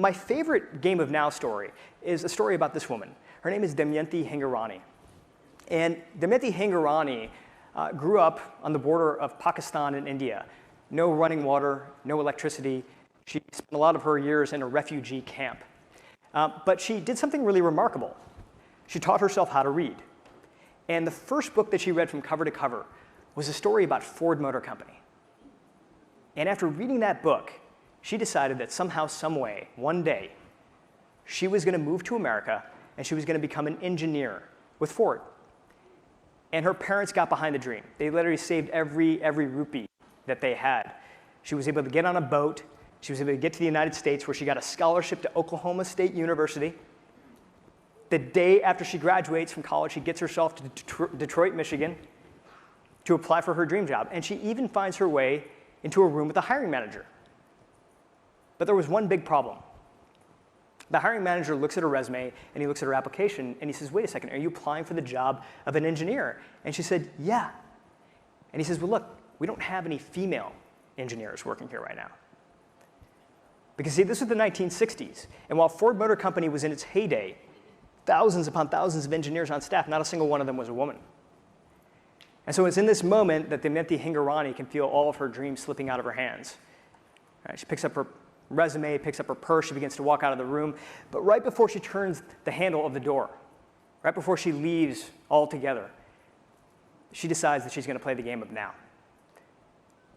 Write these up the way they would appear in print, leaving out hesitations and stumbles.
my favorite Game of Now story is a story about this woman. Her name is Damyanti Hingorani. And Damyanti Hingorani grew up on the border of Pakistan and India. No running water, no electricity. She spent a lot of her years in a refugee camp. But she did something really remarkable. She taught herself how to read. And the first book that she read from cover to cover was a story about Ford Motor Company. And after reading that book, she decided that somehow, some way, one day, she was going to move to America and she was going to become an engineer with Ford. And her parents got behind the dream. They literally saved every rupee that they had. She was able to get on a boat. She was able to get to the United States, where she got a scholarship to Oklahoma State University. The day after she graduates from college, she gets herself to Detroit, Michigan, to apply for her dream job. And she even finds her way into a room with a hiring manager. But there was one big problem. The hiring manager looks at her resume, and he looks at her application, and he says, wait a second, are you applying for the job of an engineer? And she said, yeah. And he says, well, look, we don't have any female engineers working here right now. Because see, this was the 1960s, and while Ford Motor Company was in its heyday, thousands upon thousands of engineers on staff, not a single one of them was a woman. And so it's in this moment that Damyanti Hingorani can feel all of her dreams slipping out of her hands. Right, she picks up her resume, picks up her purse, she begins to walk out of the room, but right before she turns the handle of the door, right before she leaves altogether, she decides that she's going to play the game of now.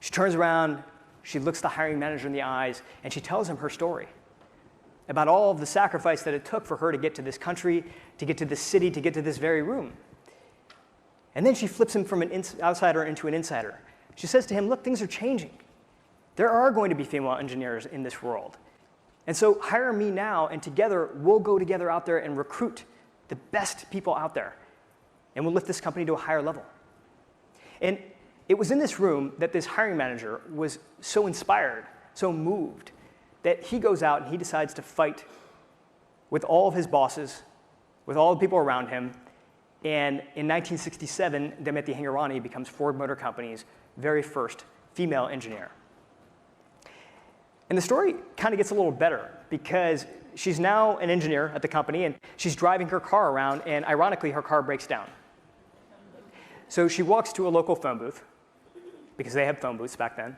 She turns around, she looks the hiring manager in the eyes, and she tells him her story about all of the sacrifice that it took for her to get to this country, to get to this city, to get to this very room. And then she flips him from an outsider into an insider. She says to him, look, things are changing. There are going to be female engineers in this world. And so hire me now, and together we'll go together out there and recruit the best people out there. And we'll lift this company to a higher level. And it was in this room that this hiring manager was so inspired, so moved, that he goes out and he decides to fight with all of his bosses, with all the people around him. And in 1967, Damyanti Hingorani becomes Ford Motor Company's very first female engineer. And the story kind of gets a little better, because she's now an engineer at the company, and she's driving her car around, and ironically, her car breaks down. So she walks to a local phone booth, because they had phone booths back then.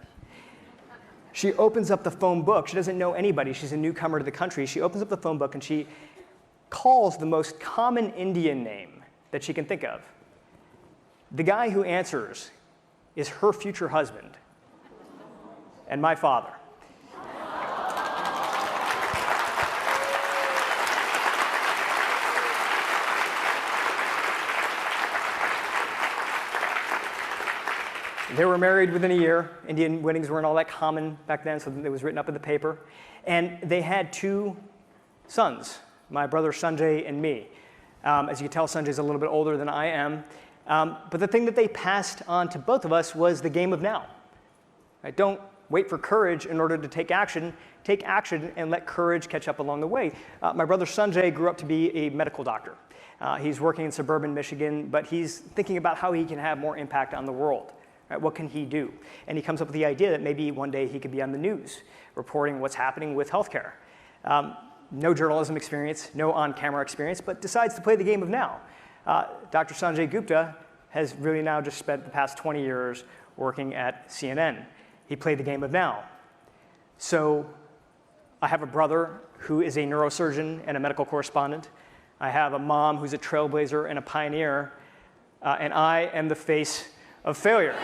She opens up the phone book. She doesn't know anybody. She's a newcomer to the country. She opens up the phone book, and she calls the most common Indian name that she can think of. The guy who answers is her future husband and my father. They were married within a year. Indian weddings weren't all that common back then, so it was written up in the paper. And they had 2 sons, my brother Sanjay and me. As you can tell, Sanjay's a little bit older than I am. But the thing that they passed on to both of us was the game of now. Right? Don't wait for courage in order to take action. Take action and let courage catch up along the way. My brother Sanjay grew up to be a medical doctor. He's working in suburban Michigan, but he's thinking about how he can have more impact on the world. Right, what can he do? And he comes up with the idea that maybe one day he could be on the news, reporting what's happening with healthcare. No journalism experience, no on-camera experience, but decides to play the game of now. Dr. Suneel Gupta has really now just spent the past 20 years working at CNN. He played the game of now. So I have a brother who is a neurosurgeon and a medical correspondent. I have a mom who's a trailblazer and a pioneer. And I am the face of failure.